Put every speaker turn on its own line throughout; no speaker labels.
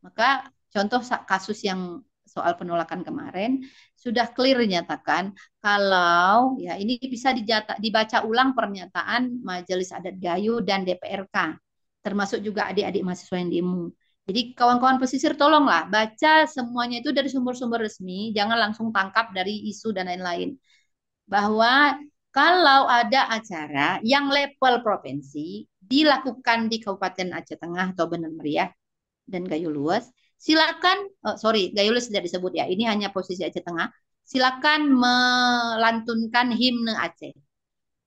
Maka contoh kasus yang soal penolakan kemarin sudah clear dinyatakan kalau ya ini bisa dibaca ulang pernyataan Majelis Adat Gayo dan DPRK, termasuk juga adik-adik mahasiswa yang demo. Jadi kawan-kawan pesisir tolonglah baca semuanya itu dari sumber-sumber resmi, jangan langsung tangkap dari isu dan lain-lain. Bahwa kalau ada acara yang level provinsi dilakukan di Kabupaten Aceh Tengah atau Benar Meriah dan Gayo Luas, silakan, sorry, Gayo Luas tidak disebut ya, ini hanya posisi Aceh Tengah, silakan melantunkan himne Aceh.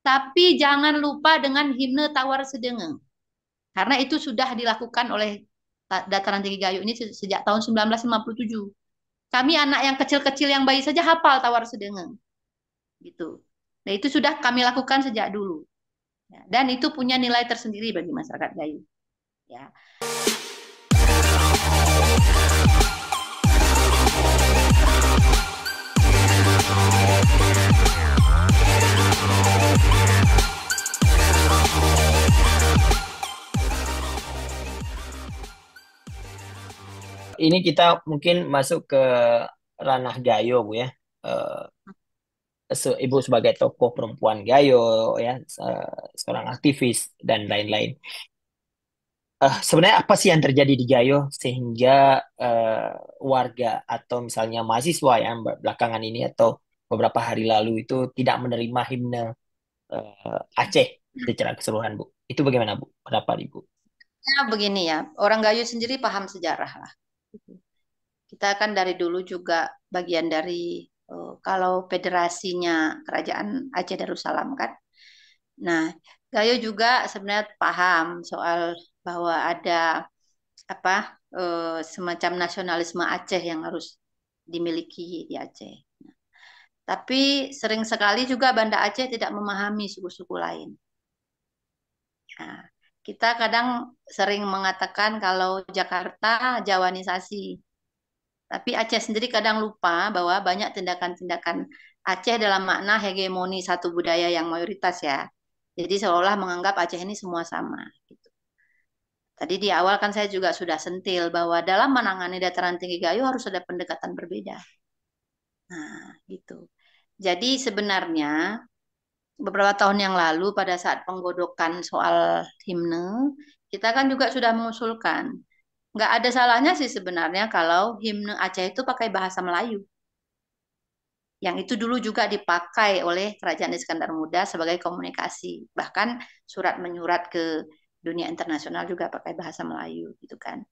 Tapi jangan lupa dengan himne Tawar Sedengeng. Karena itu sudah dilakukan oleh Dataran Tinggi Gayo ini sejak tahun 1957. Kami anak yang kecil-kecil yang bayi saja hafal Tawar Sedengeng. Gitu. Nah, itu sudah kami lakukan sejak dulu. Ya, dan itu punya nilai tersendiri bagi masyarakat Gayo. Ya.
Ini kita mungkin masuk ke ranah Gayo, Bu ya. Eh, Ibu sebagai tokoh perempuan Gayo ya, seorang aktivis dan lain-lain. Sebenarnya apa sih yang terjadi di Gayo sehingga warga atau misalnya mahasiswa yang belakangan ini atau beberapa hari lalu itu tidak menerima himne Aceh secara keseluruhan, Bu? Itu bagaimana, Bu? Pendapat Ibu?
Ya, begini ya, orang Gayo sendiri paham sejarah lah. Kita kan dari dulu juga bagian dari kalau federasinya Kerajaan Aceh Darussalam kan. Nah, Gayo juga sebenarnya paham soal bahwa ada apa semacam nasionalisme Aceh yang harus dimiliki di Aceh. Tapi sering sekali juga Banda Aceh tidak memahami suku-suku lain. Nah, kita kadang sering mengatakan kalau Jakarta Jawanisasi. Tapi Aceh sendiri kadang lupa bahwa banyak tindakan-tindakan Aceh dalam makna hegemoni satu budaya yang mayoritas ya. Jadi seolah menganggap Aceh ini semua sama. Gitu. Tadi di awal kan saya juga sudah sentil bahwa dalam menangani dataran tinggi Gayo harus ada pendekatan berbeda. Nah, gitu. Jadi sebenarnya beberapa tahun yang lalu pada saat penggodokan soal himne, kita kan juga sudah mengusulkan. Nggak ada salahnya sih sebenarnya kalau himne Aceh itu pakai bahasa Melayu. Yang itu dulu juga dipakai oleh Kerajaan Iskandar Muda sebagai komunikasi. Bahkan surat menyurat ke dunia internasional juga pakai bahasa Melayu gitu kan.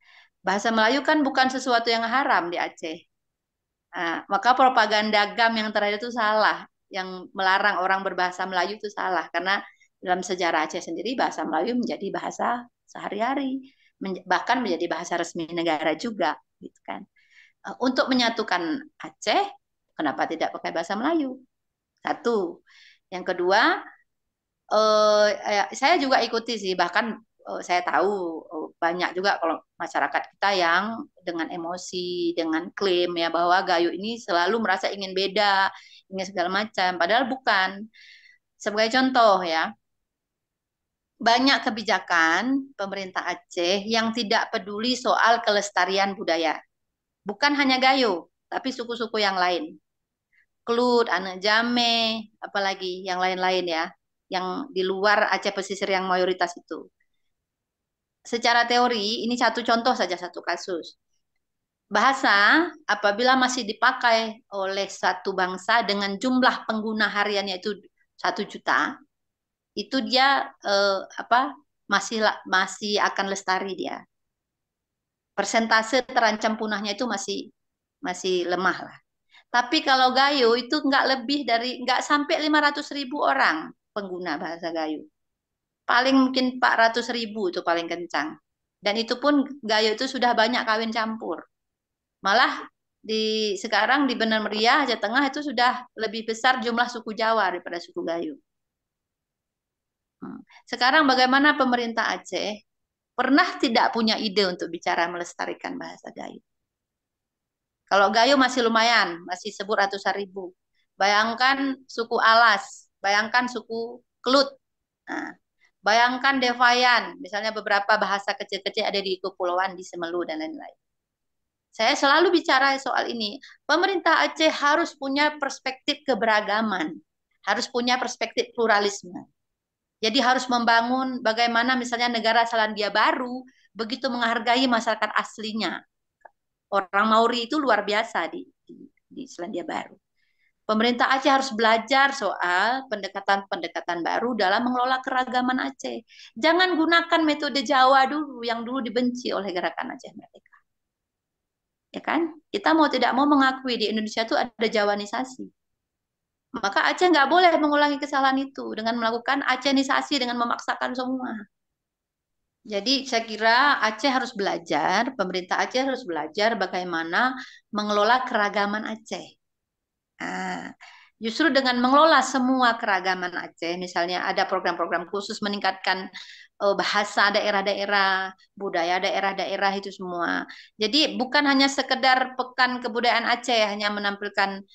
Bahasa Melayu kan bukan sesuatu yang haram di Aceh. Nah, maka propaganda GAM yang terakhir itu salah. Yang melarang orang berbahasa Melayu itu salah. Karena dalam sejarah Aceh sendiri bahasa Melayu menjadi bahasa sehari-hari. Bahkan menjadi bahasa resmi negara juga. Gitu kan. Untuk menyatukan Aceh, kenapa tidak pakai bahasa Melayu? Satu. Yang kedua, saya juga ikuti sih, bahkan saya tahu banyak juga kalau masyarakat kita yang dengan emosi, dengan klaim ya bahwa Gayo ini selalu merasa ingin beda, ingin segala macam, padahal bukan. Sebagai contoh ya, banyak kebijakan pemerintah Aceh yang tidak peduli soal kelestarian budaya. Bukan hanya Gayo, tapi suku-suku yang lain. Klut, Anak Jame, apalagi yang lain-lain ya, yang di luar Aceh pesisir yang mayoritas itu. Secara teori, ini satu contoh saja, satu kasus. Bahasa apabila masih dipakai oleh satu bangsa dengan jumlah pengguna hariannya itu 1 juta, itu dia masih akan lestari dia. Persentase terancam punahnya itu masih lemah lah. Tapi kalau Gayo itu nggak sampai 500.000 orang pengguna bahasa Gayo. Paling mungkin 400.000 itu paling kencang. Dan itu pun Gayo itu sudah banyak kawin campur. Malah sekarang di Benar Meriah, Aceh Tengah itu sudah lebih besar jumlah suku Jawa daripada suku Gayo. Sekarang bagaimana pemerintah Aceh pernah tidak punya ide untuk bicara melestarikan bahasa Gayo? Kalau Gayo masih lumayan, masih sebut ratusan ribu. Bayangkan suku Alas, bayangkan suku Kelut, nah, bayangkan Devayan, misalnya beberapa bahasa kecil-kecil ada di Kepulauan, di Semelu, dan lain-lain. Saya selalu bicara soal ini. Pemerintah Aceh harus punya perspektif keberagaman, harus punya perspektif pluralisme. Jadi harus membangun bagaimana misalnya negara Selandia Baru begitu menghargai masyarakat aslinya. Orang Mauri itu luar biasa di Selandia Baru. Pemerintah Aceh harus belajar soal pendekatan-pendekatan baru dalam mengelola keragaman Aceh. Jangan gunakan metode Jawa dulu yang dulu dibenci oleh Gerakan Aceh Merdeka. Ya kan? Kita mau tidak mau mengakui di Indonesia itu ada Jawanisasi. Maka Aceh nggak boleh mengulangi kesalahan itu dengan melakukan Acehisasi dengan memaksakan semua. Jadi saya kira Aceh harus belajar, pemerintah Aceh harus belajar bagaimana mengelola keragaman Aceh. Nah, justru dengan mengelola semua keragaman Aceh, misalnya ada program-program khusus meningkatkan bahasa daerah-daerah, budaya daerah-daerah itu semua. Jadi bukan hanya sekedar pekan kebudayaan Aceh, hanya menampilkan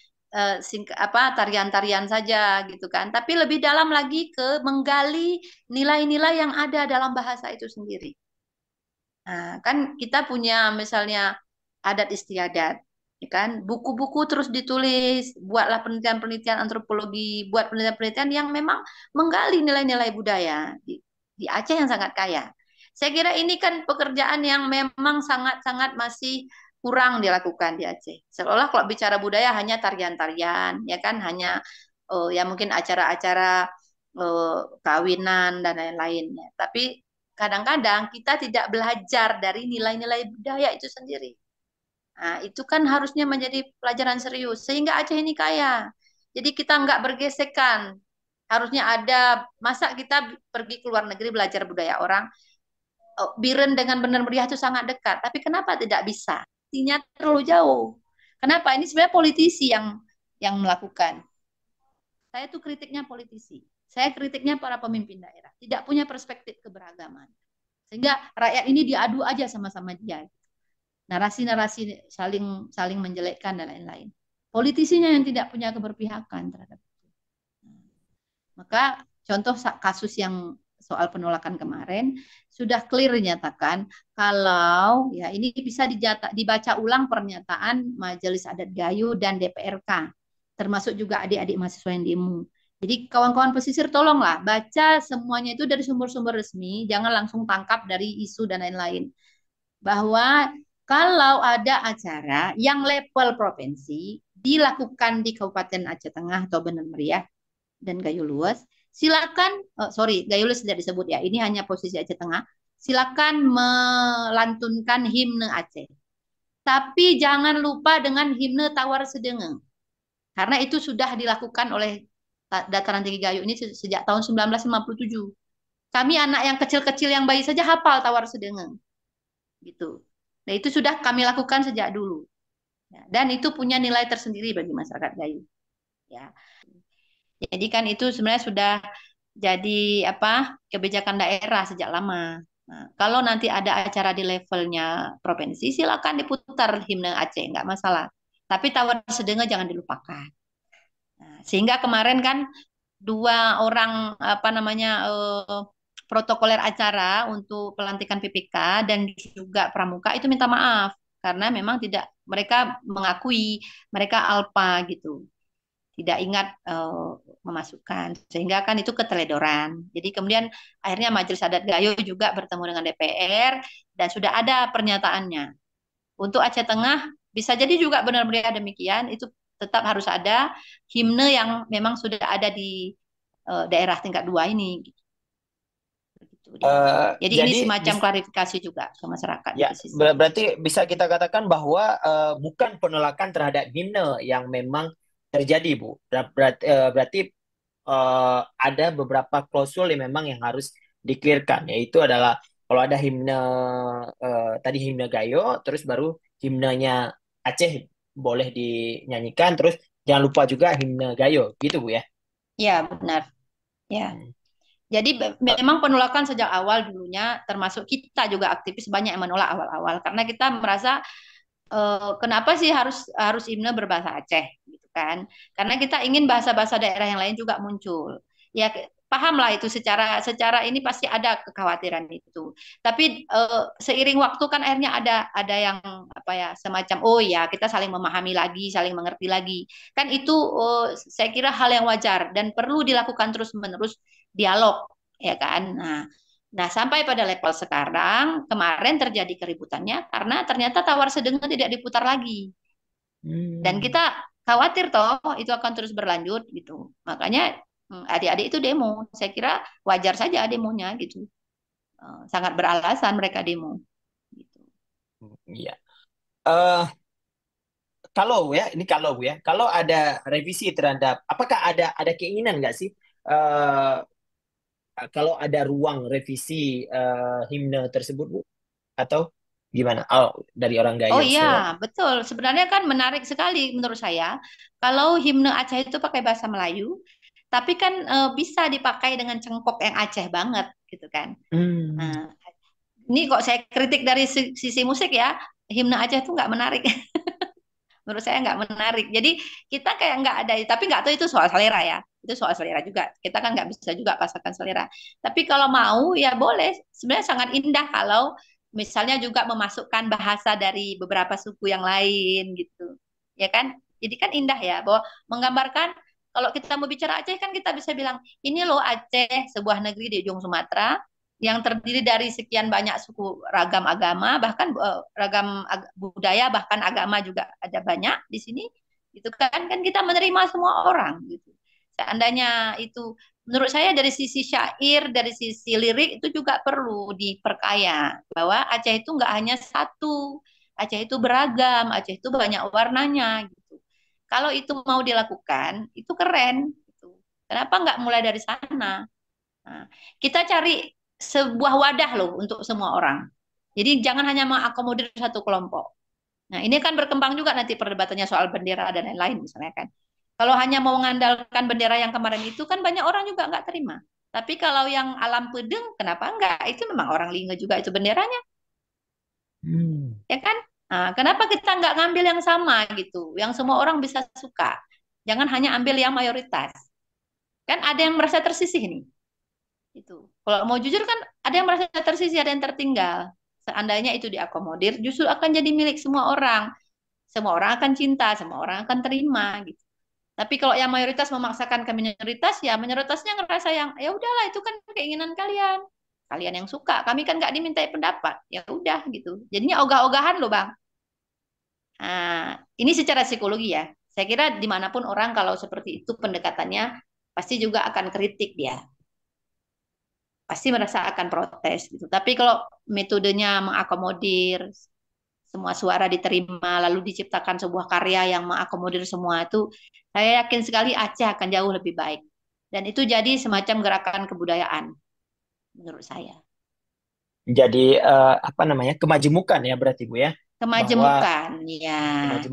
tarian-tarian saja gitu kan, tapi lebih dalam lagi ke menggali nilai-nilai yang ada dalam bahasa itu sendiri. Nah, kan kita punya misalnya adat istiadat, ya kan? Buku-buku terus ditulis, buatlah penelitian-penelitian antropologi, buat penelitian-penelitian yang memang menggali nilai-nilai budaya di Aceh yang sangat kaya. Saya kira ini kan pekerjaan yang memang sangat-sangat masih kurang dilakukan di Aceh. Seolah kalau bicara budaya hanya tarian-tarian, ya kan? Hanya ya mungkin acara-acara kawinan dan lain-lain. Tapi kadang-kadang kita tidak belajar dari nilai-nilai budaya itu sendiri. Nah, itu kan harusnya menjadi pelajaran serius sehingga Aceh ini kaya. Jadi kita nggak bergesekan. Harusnya ada masa kita pergi ke luar negeri belajar budaya orang. Biren dengan Benar Meriah itu sangat dekat. Tapi kenapa tidak bisa? Artinya terlalu jauh. Kenapa? Ini sebenarnya politisi yang melakukan. Saya tuh kritiknya politisi. Saya kritiknya para pemimpin daerah. Tidak punya perspektif keberagaman. Sehingga rakyat ini diadu aja sama-sama dia. Narasi-narasi saling saling menjelekkan dan lain-lain. Politisinya yang tidak punya keberpihakan terhadap itu. Maka contoh kasus yang soal penolakan kemarin sudah clear dinyatakan kalau ya ini bisa dibaca ulang pernyataan Majelis Adat Gayo dan DPRK termasuk juga adik-adik mahasiswa yang demo. Jadi kawan-kawan pesisir tolonglah baca semuanya itu dari sumber-sumber resmi, jangan langsung tangkap dari isu dan lain-lain. Bahwa kalau ada acara yang level provinsi dilakukan di Kabupaten Aceh Tengah atau Benar Meriah dan Gayo Luas, silakan, Gayo Luas tidak disebut ya, ini hanya posisi Aceh Tengah, silakan melantunkan himne Aceh. Tapi jangan lupa dengan himne Tawar Sedengeng. Karena itu sudah dilakukan oleh Dataran Tinggi Gayo ini sejak tahun 1957. Kami anak yang kecil-kecil yang bayi saja hafal Tawar Sedengeng. Gitu. Nah, itu sudah kami lakukan sejak dulu. Ya, dan itu punya nilai tersendiri bagi masyarakat Gayo. Ya. Jadi kan itu sebenarnya sudah jadi kebijakan daerah sejak lama. Nah, kalau nanti ada acara di levelnya provinsi, silakan diputar himne Aceh, nggak masalah. Tapi Tawar Sedengeng jangan dilupakan. Nah, sehingga kemarin kan dua orang protokoler acara untuk pelantikan PPK dan juga pramuka itu minta maaf karena memang tidak mereka mengakui mereka alpa gitu. Tidak ingat memasukkan sehingga kan itu keteledoran. Jadi kemudian akhirnya Majelis Adat Gayo juga bertemu dengan DPR dan sudah ada pernyataannya. Untuk Aceh Tengah bisa jadi juga benar-benar demikian, itu tetap harus ada himne yang memang sudah ada di daerah tingkat 2 ini. Jadi ini semacam klarifikasi juga ke masyarakat.
Ya, berarti bisa kita katakan bahwa bukan penolakan terhadap himne yang memang terjadi, Bu. Berarti ada beberapa klausul yang memang yang harus di-clearkan, yaitu adalah kalau ada himne tadi himne Gayo, terus baru himnenya Aceh boleh dinyanyikan, terus jangan lupa juga himne Gayo, gitu Bu ya?
Ya, benar. Ya. Jadi memang penolakan sejak awal dulunya, termasuk kita juga aktivis banyak yang menolak awal-awal karena kita merasa kenapa sih harus himne berbahasa Aceh gitu kan? Karena kita ingin bahasa-bahasa daerah yang lain juga muncul. Ya paham lah itu secara secara ini pasti ada kekhawatiran itu. Tapi seiring waktu kan akhirnya ada yang apa ya semacam oh ya kita saling memahami lagi, saling mengerti lagi. Kan itu saya kira hal yang wajar dan perlu dilakukan terus-menerus dialog ya kan. Nah, sampai pada level sekarang, kemarin terjadi keributannya karena ternyata tawar sedengan tidak diputar lagi. Dan
Hmm.
kita khawatir toh itu akan terus berlanjut gitu. Makanya adik-adik itu demo. Saya kira wajar saja demonya gitu. Sangat beralasan mereka demo. Gitu.
Iya. Eh, kalau ya, ini kalau ada revisi terhadap, apakah ada keinginan nggak sih eh kalau ada ruang revisi himne tersebut, Bu? Atau gimana? Oh, dari orang
Oh
Gayo
iya,
semua.
betul. Sebenarnya kan menarik sekali menurut saya. Kalau himne Aceh itu pakai bahasa Melayu, tapi kan bisa dipakai dengan cengkok yang Aceh banget gitu kan.
Hmm.
Nah, ini kok saya kritik dari sisi musik ya, himne Aceh itu nggak menarik. Menurut saya nggak menarik. Jadi kita kayak nggak ada, tapi nggak tahu itu soal selera ya. Itu soal selera juga. Kita kan nggak bisa juga pasarkan selera. Tapi kalau mau ya boleh. Sebenarnya sangat indah kalau misalnya juga memasukkan bahasa dari beberapa suku yang lain gitu. Ya kan? Jadi kan indah ya bahwa menggambarkan kalau kita mau bicara Aceh kan kita bisa bilang ini loh Aceh, sebuah negeri di ujung Sumatera yang terdiri dari sekian banyak suku ragam agama bahkan ragam budaya bahkan agama juga ada banyak di sini itu kan kita menerima semua orang gitu seandainya itu menurut saya dari sisi syair dari sisi lirik itu juga perlu diperkaya bahwa Aceh itu nggak hanya satu Aceh itu beragam Aceh itu banyak warnanya gitu kalau itu mau dilakukan itu keren gitu. Kenapa nggak mulai dari sana. Nah, kita cari sebuah wadah loh untuk semua orang. Jadi jangan hanya mengakomodir satu kelompok. Nah, ini kan berkembang juga nanti perdebatannya soal bendera dan lain-lain misalnya kan. Kalau hanya mau mengandalkan bendera yang kemarin itu kan banyak orang juga nggak terima. Tapi kalau yang alam pedeng, kenapa enggak? Itu memang orang Linge juga itu benderanya,
Hmm.
ya kan? Nah, kenapa kita nggak ngambil yang sama gitu, yang semua orang bisa suka? Jangan hanya ambil yang mayoritas. Kan ada yang merasa tersisih nih. Itu. Kalau mau jujur kan ada yang merasa tersisih, ada yang tertinggal. Seandainya itu diakomodir, justru akan jadi milik semua orang. Semua orang akan cinta, semua orang akan terima gitu. Tapi kalau yang mayoritas memaksakan ke minoritas, ya minoritasnya ngerasa yang ya udahlah itu kan keinginan kalian. Kalian yang suka, kami kan nggak dimintai pendapat. Ya udah gitu. Jadinya ogah-ogahan loh Bang. Nah, ini secara psikologi ya. Saya kira dimanapun orang kalau seperti itu pendekatannya pasti juga akan kritik dia pasti merasa akan protes gitu. Tapi kalau metodenya mengakomodir semua suara diterima lalu diciptakan sebuah karya yang mengakomodir semua itu saya yakin sekali Aceh akan jauh lebih baik. Dan itu jadi semacam gerakan kebudayaan menurut saya.
Jadi apa namanya kemajemukan ya berarti Bu ya, bahwa
Kemajemukan ya.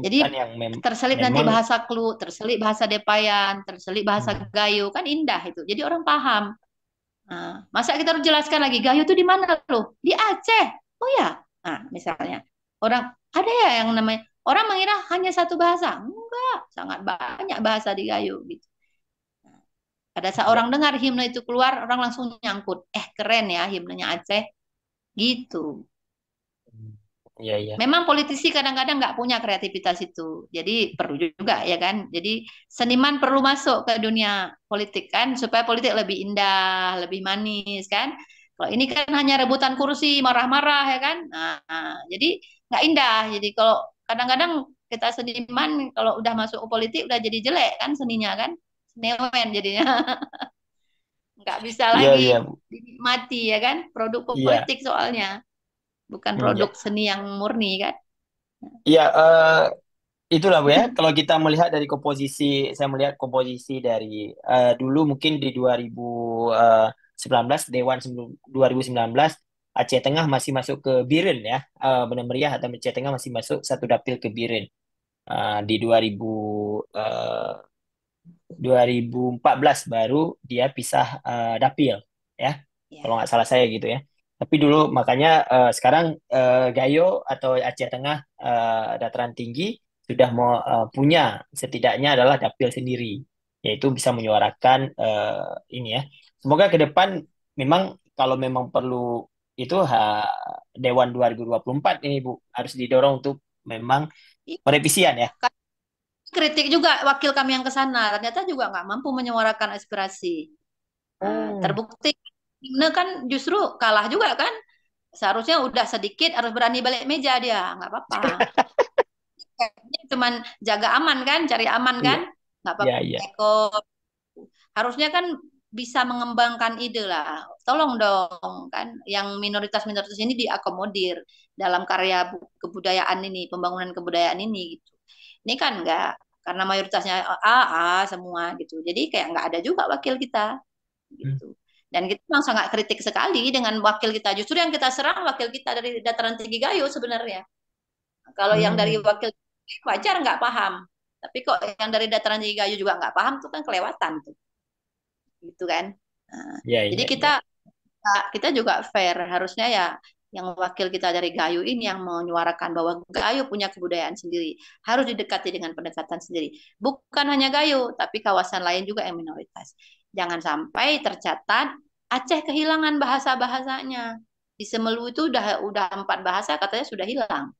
Jadi
kemajemukan yang
terselip nanti
memang.
bahasa Klu, terselip bahasa Depayan, terselip bahasa
Hmm.
Gayo kan indah itu. Jadi orang paham. Nah, masa kita harus jelaskan lagi, Gayo itu di mana loh? Di Aceh. Oh ya. Nah, misalnya orang ada ya yang namanya orang mengira hanya satu bahasa. Enggak, sangat banyak bahasa di Gayo gitu. Nah, pada saat
Ya.
orang dengar himne itu keluar, orang langsung nyangkut. Keren ya himnenya Aceh gitu.
Hmm. Iya, iya.
Memang politisi kadang-kadang nggak punya kreativitas itu. Jadi perlu juga ya kan. Jadi seniman perlu masuk ke dunia politik kan supaya politik lebih indah, lebih manis kan. Kalau ini kan hanya rebutan kursi, marah-marah ya kan. Nah, jadi nggak indah. Jadi kalau kadang-kadang kita seniman kalau udah masuk ke politik udah jadi jelek kan seninya kan. Senewen jadinya nggak bisa
Iya,
lagi
iya,
dinikmati ya kan. Produk
iya,
politik soalnya bukan
iya,
produk seni yang murni kan.
iya. Itulah Bu ya. Kalau kita melihat dari komposisi, saya melihat komposisi dari dulu mungkin di 2019 Dewan 2019 Aceh Tengah masih masuk ke Biren ya. Benar Meriah atau Aceh Tengah masih masuk satu dapil ke Biren. Di eh, 2014 baru dia pisah dapil ya. Kalau
Ya.
nggak salah saya gitu ya. Tapi dulu makanya sekarang Gayo atau Aceh Tengah dataran tinggi sudah mau punya setidaknya adalah dapil sendiri, yaitu bisa menyuarakan ini ya. semoga ke depan memang kalau memang perlu itu Dewan 2024 ini Bu harus didorong untuk memang
Ih,
perevisian ya.
kan kritik juga wakil kami yang ke sana, ternyata juga nggak mampu menyuarakan aspirasi. Nah,
Oh,
terbukti Himne kan justru kalah juga kan. Seharusnya udah sedikit harus berani balik meja dia, nggak apa-apa. Dia cuman jaga aman kan, cari aman
iya,
kan, nggak
iya,
apa-apa.
iya.
Ekor. Harusnya kan bisa mengembangkan ide lah. Tolong dong kan, yang minoritas-minoritas ini diakomodir dalam karya kebudayaan ini, pembangunan kebudayaan ini gitu. Ini kan enggak, karena mayoritasnya A, A semua gitu. Jadi kayak nggak ada juga wakil kita
Hmm,
gitu. Dan kita memang sangat kritik sekali dengan wakil kita. Justru yang kita serang wakil kita dari dataran tinggi Gayo sebenarnya. Kalau yang dari
hmm,
wakil wajar nggak paham. Tapi kok yang dari dataran tinggi Gayo juga nggak paham tuh kan kelewatan tuh, gitu kan. Nah,
iya,
jadi
iya,
kita
iya.
kita juga fair. Harusnya ya yang wakil kita dari Gayo ini yang menyuarakan bahwa Gayo punya kebudayaan sendiri. Harus didekati dengan pendekatan sendiri. Bukan hanya Gayo, tapi kawasan lain juga yang minoritas. Jangan sampai tercatat Aceh kehilangan bahasa-bahasanya. Di Semelu itu udah 4 bahasa katanya sudah hilang.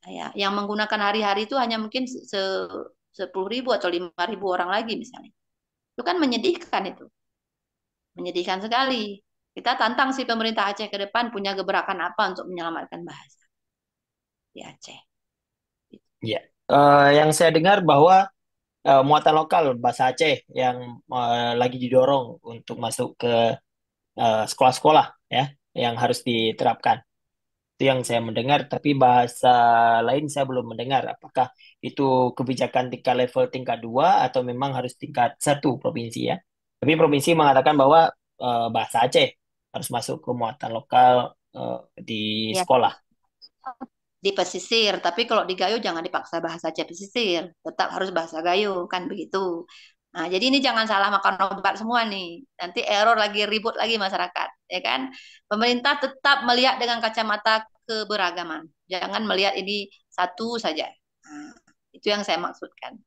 Ya, yang menggunakan hari-hari itu hanya mungkin 10.000 atau 5.000 orang lagi misalnya. Itu kan menyedihkan itu. Menyedihkan sekali. Kita tantang si pemerintah Aceh ke depan punya gebrakan apa untuk menyelamatkan bahasa di Aceh.
Iya. Yang saya dengar bahwa muatan lokal bahasa Aceh yang lagi didorong untuk masuk ke sekolah-sekolah ya, yang harus diterapkan. Itu yang saya mendengar, tapi bahasa lain saya belum mendengar. Apakah itu kebijakan tingkat level tingkat 2 atau memang harus tingkat 1 provinsi ya? Tapi provinsi mengatakan bahwa bahasa Aceh harus masuk ke muatan lokal di
Ya,
sekolah.
di pesisir, tapi kalau di Gayo jangan dipaksa bahasa Aceh pesisir, tetap harus bahasa Gayo, kan begitu. Nah, jadi ini jangan salah makan obat semua nih. Nanti error lagi, ribut lagi masyarakat, ya kan? Pemerintah tetap melihat dengan kacamata keberagaman. Jangan melihat ini satu saja. Nah, itu yang saya maksudkan.